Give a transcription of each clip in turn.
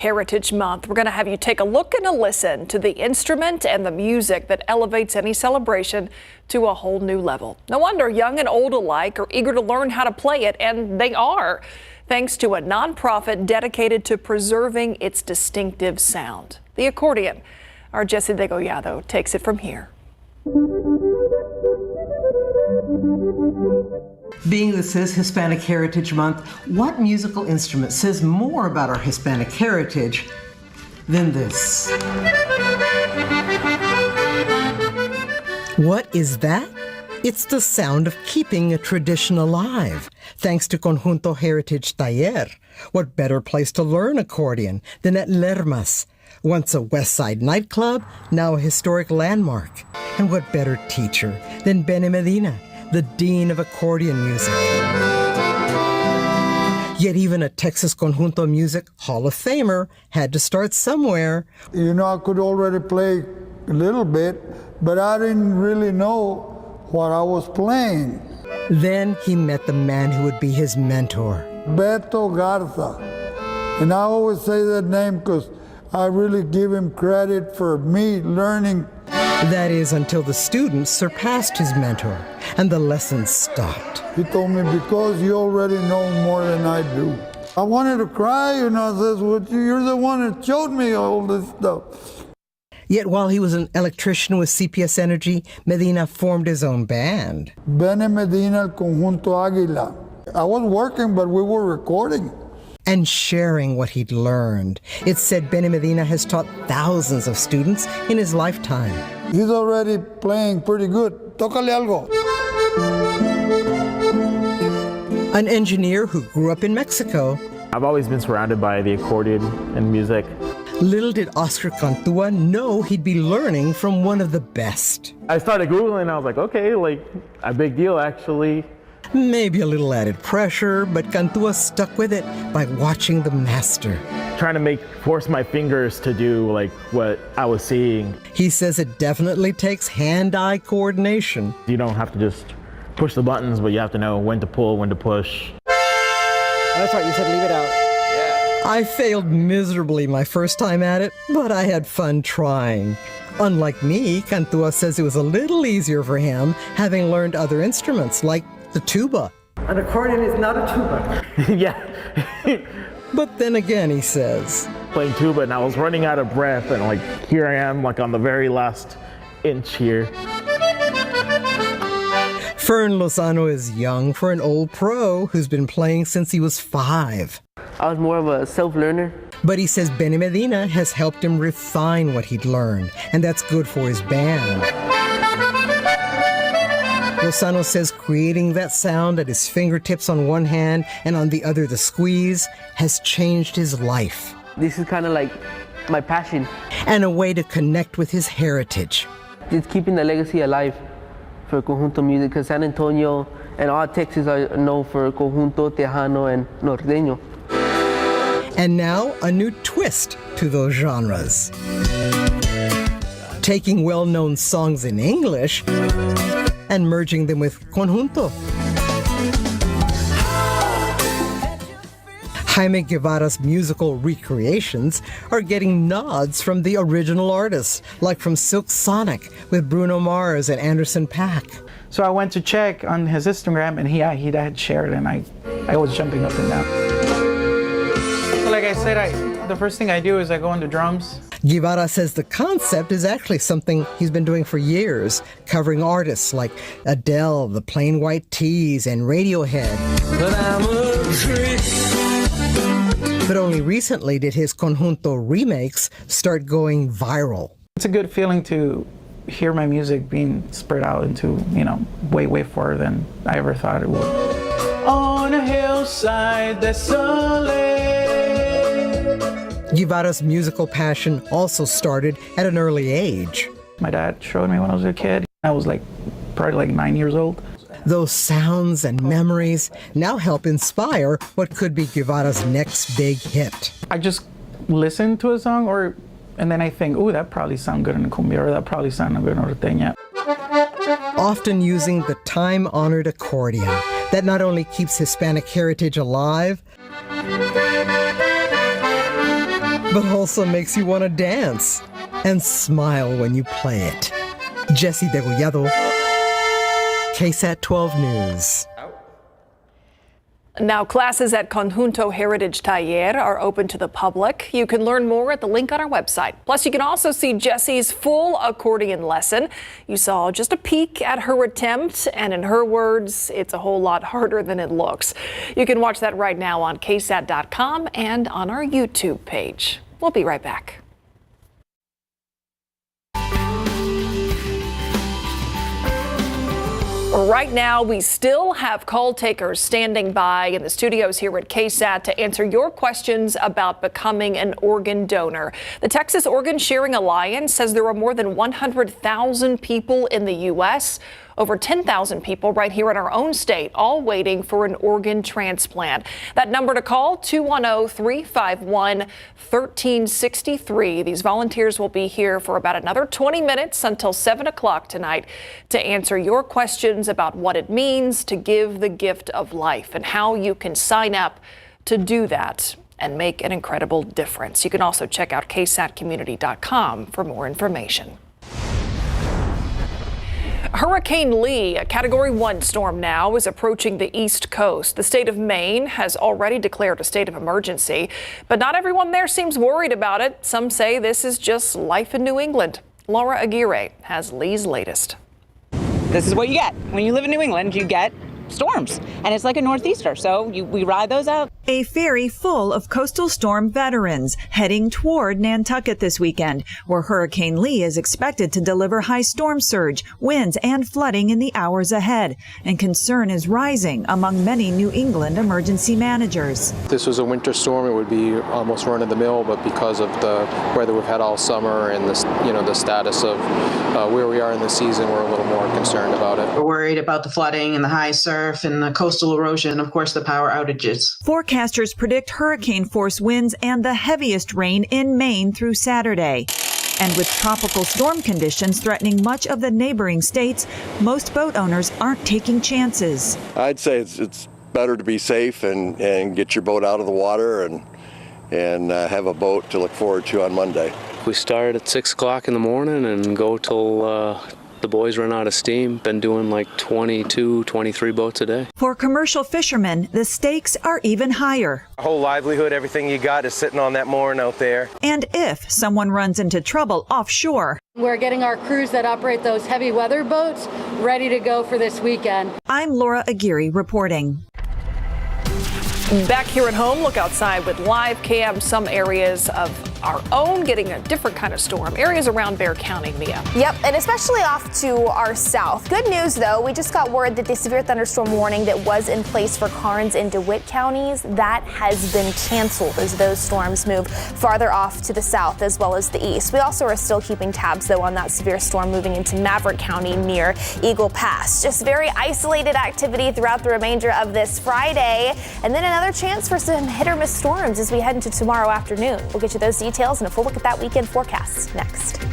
Heritage Month. We're going to have you take a look and a listen to the instrument and the music that elevates any celebration to a whole new level. No wonder young and old alike are eager to learn how to play it, and they are, thanks to a nonprofit dedicated to preserving its distinctive sound. The accordion. Our Jesse Degollado takes it from here. Being this is Hispanic Heritage Month, what musical instrument says more about our Hispanic heritage than this? What is that? It's the sound of keeping a tradition alive. Thanks to Conjunto Heritage Taller. What better place to learn accordion than at Lermas? Once a West Side nightclub, now a historic landmark. And what better teacher than Benny Medina, the dean of accordion music. Yet even a Texas Conjunto Music Hall of Famer had to start somewhere. You know, I could already play a little bit, but I didn't really know what I was playing. Then he met the man who would be his mentor. Beto Garza. And I always say that name because I really give him credit for me learning. That is, until the students surpassed his mentor and the lessons stopped. He told me, because you already know more than I do. I wanted to cry, and I says, well, you're the one that showed me all this stuff. Yet while he was an electrician with CPS Energy, Medina formed his own band. Benny Medina, El Conjunto Águila. I was working, but we were recording. And sharing what he'd learned. It's said Benny Medina has taught thousands of students in his lifetime. He's already playing pretty good. Tócale algo. An engineer who grew up in Mexico. I've always been surrounded by the accordion and music. Little did Oscar Cantua know he'd be learning from one of the best. I started Googling and I was like, okay, like a big deal actually. Maybe a little added pressure, but Cantua stuck with it by watching the master. Trying to force my fingers to do like what I was seeing. He says it definitely takes hand-eye coordination. You don't have to just push the buttons, but you have to know when to pull, when to push. That's right, you said leave it out. Yeah. I failed miserably my first time at it, but I had fun trying. Unlike me, Cantua says it was a little easier for him, having learned other instruments like the tuba. An accordion is not a tuba. Yeah. But then again, he says, playing tuba and I was running out of breath, and like here I am like on the very last inch here. Fern Lozano is young for an old pro who's been playing since he was 5. I was more of a self-learner. But he says Benny Medina has helped him refine what he'd learned, and that's good for his band. Lozano says creating that sound at his fingertips on one hand and on the other the squeeze has changed his life. This is kind of like my passion. And a way to connect with his heritage. It's keeping the legacy alive for Conjunto music, because San Antonio and all Texas are known for Conjunto, Tejano, and Norteño. And now a new twist to those genres. Taking well-known songs in English and merging them with conjunto. Jaime Guevara's musical recreations are getting nods from the original artists, like from Silk Sonic with Bruno Mars and Anderson .Paak. So I went to check on his Instagram, and he had shared, and I was jumping up and down. So like I said, the first thing I do is I go into drums. Guevara says the concept is actually something he's been doing for years, covering artists like Adele, the Plain White T's, and Radiohead. But only recently did his Conjunto remakes start going viral. It's a good feeling to hear my music being spread out into, way, way farther than I ever thought it would. On a hillside desolate. Guevara's musical passion also started at an early age. My dad showed me when I was a kid. I was probably 9 years old. Those sounds and memories now help inspire what could be Guevara's next big hit. I just listen to a song, and then I think, oh, that probably sounds good in a cumbia, or that probably sounds good in a norteña. Often using the time-honored accordion that not only keeps Hispanic heritage alive, but also makes you want to dance and smile when you play it. Jessie Degollado, KSAT12 News. Now, classes at Conjunto Heritage Taller are open to the public. You can learn more at the link on our website. Plus, you can also see Jessie's full accordion lesson. You saw just a peek at her attempt, and in her words, it's a whole lot harder than it looks. You can watch that right now on KSAT12 and on our YouTube page. We'll be right back. Right now, we still have call takers standing by in the studios here at KSAT to answer your questions about becoming an organ donor. The Texas Organ Sharing Alliance says there are more than 100,000 people in the U.S., over 10,000 people right here in our own state, all waiting for an organ transplant. That number to call, 210-351-1363. These volunteers will be here for about another 20 minutes until 7 o'clock tonight to answer your questions about what it means to give the gift of life and how you can sign up to do that and make an incredible difference. You can also check out KSATcommunity.com for more information. Hurricane Lee, a Category 1 storm now, is approaching the East Coast. The state of Maine has already declared a state of emergency, but not everyone there seems worried about it. Some say this is just life in New England. Laura Aguirre has Lee's latest. This is what you get. When you live in New England, you get storms, and it's like a northeaster, so we ride those out. A ferry full of coastal storm veterans heading toward Nantucket this weekend, where Hurricane Lee is expected to deliver high storm surge, winds, and flooding in the hours ahead. And concern is rising among many New England emergency managers. This was a winter storm. It would be almost run of the mill, but because of the weather we've had all summer and the status of where we are in the season, we're a little more concerned about it. We're worried about the flooding and the high surf and the coastal erosion, and of course the power outages. Forecasters predict hurricane force winds and the heaviest rain in Maine through Saturday. And with tropical storm conditions threatening much of the neighboring states, most boat owners aren't taking chances. I'd say it's better to be safe and get your boat out of the water and have a boat to look forward to on Monday. We start at 6 o'clock in the morning and go till the boys run out of steam. Been doing like 22, 23 boats a day. For commercial fishermen, the stakes are even higher. Our whole livelihood, everything you got is sitting on that mooring out there. And if someone runs into trouble offshore, we're getting our crews that operate those heavy weather boats ready to go for this weekend. I'm Laura Aguirre reporting. Back here at home, look outside with live cam. Some areas of our own getting a different kind of storm. Areas around Bexar County, Mia. Yep, and especially off to our south. Good news, though, we just got word that the severe thunderstorm warning that was in place for Karnes and DeWitt counties, that has been canceled as those storms move farther off to the south as well as the east. We also are still keeping tabs, though, on that severe storm moving into Maverick County near Eagle Pass. Just very isolated activity throughout the remainder of this Friday, and then another chance for some hit or miss storms as we head into tomorrow afternoon. We'll get you those details and a full look at that weekend forecast next.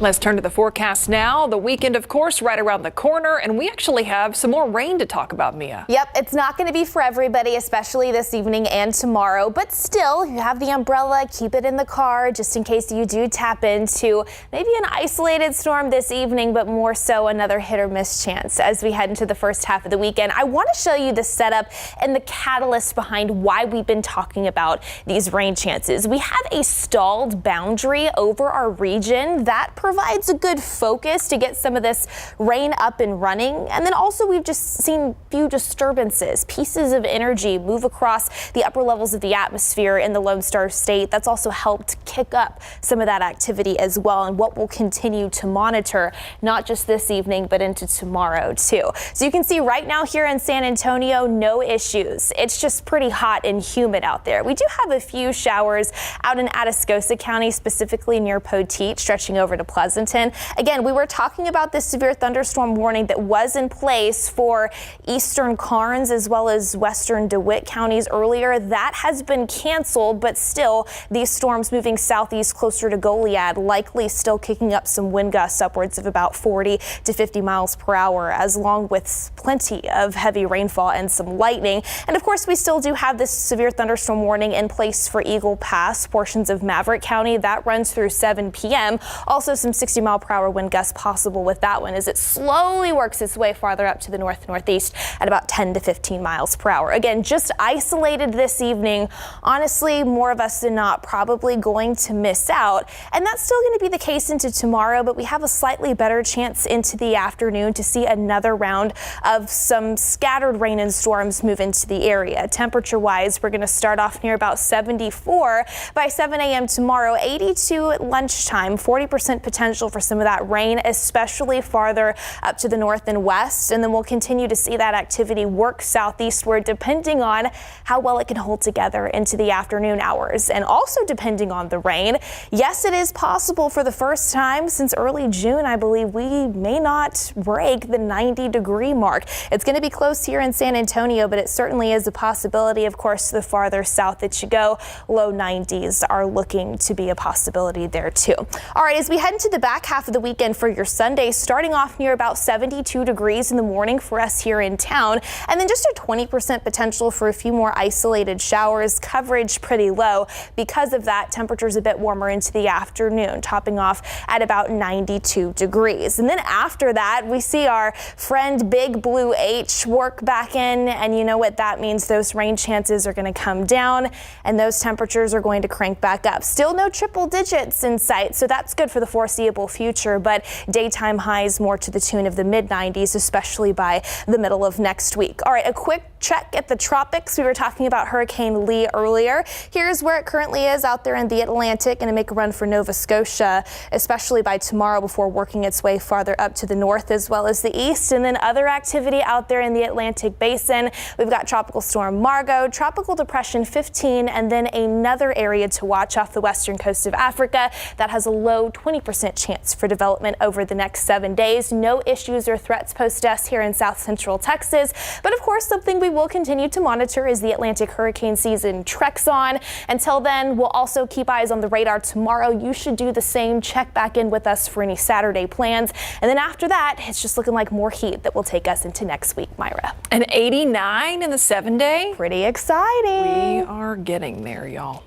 Let's turn to the forecast now. The weekend, of course, right around the corner, and we actually have some more rain to talk about, Mia. Yep, it's not going to be for everybody, especially this evening and tomorrow, but still, you have the umbrella, keep it in the car just in case you do tap into maybe an isolated storm this evening, but more so another hit or miss chance as we head into the first half of the weekend. I want to show you the setup and the catalyst behind why we've been talking about these rain chances. We have a stalled boundary over our region that provides a good focus to get some of this rain up and running. And then also we've just seen few disturbances, pieces of energy move across the upper levels of the atmosphere in the Lone Star State. That's also helped kick up some of that activity as well, and what we'll continue to monitor not just this evening but into tomorrow too. So you can see right now here in San Antonio, no issues. It's just pretty hot and humid out there. We do have a few showers out in Atascosa County, specifically near Poteet, stretching over to Pleasant. Pleasanton. Again, we were talking about this severe thunderstorm warning that was in place for eastern Karnes as well as western DeWitt counties earlier. That has been canceled, but still these storms moving southeast closer to Goliad likely still kicking up some wind gusts upwards of about 40 to 50 miles per hour, as long with plenty of heavy rainfall and some lightning. And of course, we still do have this severe thunderstorm warning in place for Eagle Pass, portions of Maverick County. That runs through 7 p.m. Also some 60 mile per hour wind gusts possible with that one as it slowly works its way farther up to the northeast at about 10 to 15 miles per hour. Again, just isolated this evening. Honestly, more of us than not probably going to miss out. And that's still going to be the case into tomorrow, but we have a slightly better chance into the afternoon to see another round of some scattered rain and storms move into the area. Temperature wise, we're going to start off near about 74 by 7 a.m. tomorrow, 82 at lunchtime, 40% potential for some of that rain, especially farther up to the north and west. And then we'll continue to see that activity work southeastward depending on how well it can hold together into the afternoon hours. And also depending on the rain, yes, it is possible for the first time since early June, I believe we may not break the 90-degree mark. It's going to be close here in San Antonio, but it certainly is a possibility. Of course, the farther south that you go, low 90s are looking to be a possibility there too. All right, as we head into the back half of the weekend for your Sunday, starting off near about 72 degrees in the morning for us here in town, and then just a 20% potential for a few more isolated showers. Coverage pretty low. Because of that, temperatures a bit warmer into the afternoon, topping off at about 92 degrees. And then after that, we see our friend Big Blue H work back in, and you know what that means. Those rain chances are going to come down and those temperatures are going to crank back up. Still no triple digits in sight, so that's good for the foreseeable future, but daytime highs more to the tune of the mid-90s, especially by the middle of next week. All right, a quick check at the tropics. We were talking about Hurricane Lee earlier. Here's where it currently is out there in the Atlantic, and to make a run for Nova Scotia, especially by tomorrow before working its way farther up to the north as well as the east. And then other activity out there in the Atlantic basin. We've got Tropical Storm Margot, Tropical Depression 15, and then another area to watch off the western coast of Africa that has a low 20% chance for development over the next 7 days. No issues or threats posed to us here in south central Texas, but of course something we will continue to monitor as the Atlantic hurricane season treks on. Until then, we'll also keep eyes on the radar tomorrow. You should do the same. Check back in with us for any Saturday plans. And then after that, it's just looking like more heat that will take us into next week, Myra. An 89 in the 7-day? Pretty exciting. We are getting there, y'all.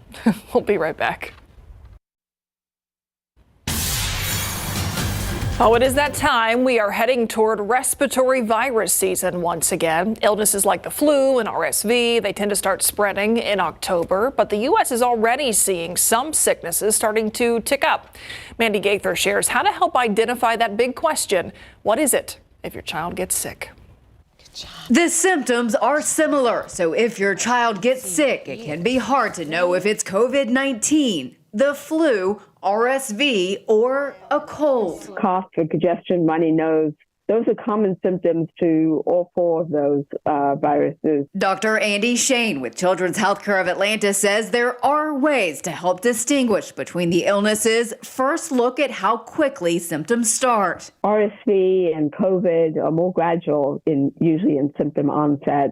We'll be right back. Oh, it is that time. We are heading toward respiratory virus season once again. Illnesses like the flu and RSV, they tend to start spreading in October, but the U.S. is already seeing some sicknesses starting to tick up. Mandy Gaither shares how to help identify that big question. What is it if your child gets sick? The symptoms are similar, so if your child gets sick, it can be hard to know if it's COVID-19, the flu, RSV, or a cold. Cough, congestion, runny nose. Those are common symptoms to all four of those viruses. Dr. Andy Shane with Children's Healthcare of Atlanta says there are ways to help distinguish between the illnesses. First, look at how quickly symptoms start. RSV and COVID are more gradual, usually in symptom onset,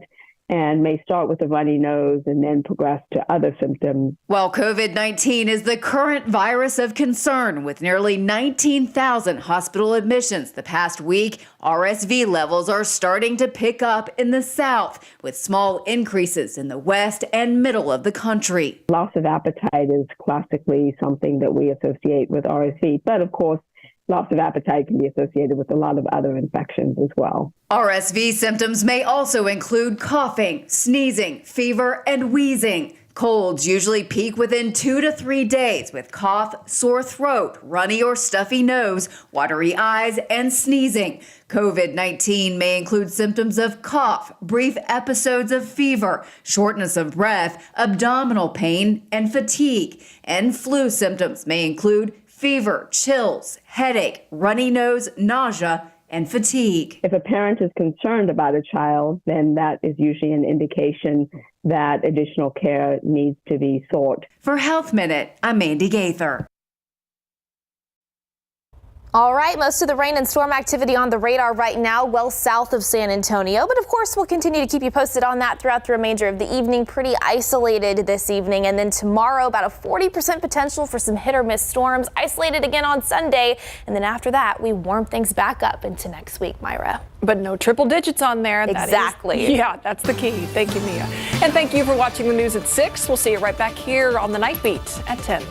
and may start with a runny nose and then progress to other symptoms. While COVID-19 is the current virus of concern with nearly 19,000 hospital admissions the past week, RSV levels are starting to pick up in the South with small increases in the West and middle of the country. Loss of appetite is classically something that we associate with RSV, but of course, loss of appetite can be associated with a lot of other infections as well. RSV symptoms may also include coughing, sneezing, fever, and wheezing. Colds usually peak within 2 to 3 days with cough, sore throat, runny or stuffy nose, watery eyes, and sneezing. COVID-19 may include symptoms of cough, brief episodes of fever, shortness of breath, abdominal pain, and fatigue. And flu symptoms may include fever, chills, headache, runny nose, nausea, and fatigue. If a parent is concerned about a child, then that is usually an indication that additional care needs to be sought. For Health Minute, I'm Mandy Gaither. All right, most of the rain and storm activity on the radar right now, well south of San Antonio. But of course, we'll continue to keep you posted on that throughout the remainder of the evening. Pretty isolated this evening. And then tomorrow, about a 40% potential for some hit or miss storms. Isolated again on Sunday. And then after that, we warm things back up into next week, Myra. But no triple digits on there. Exactly. Yeah, that's the key. Thank you, Mia. And thank you for watching the news at 6. We'll see you right back here on the Night Beat at 10.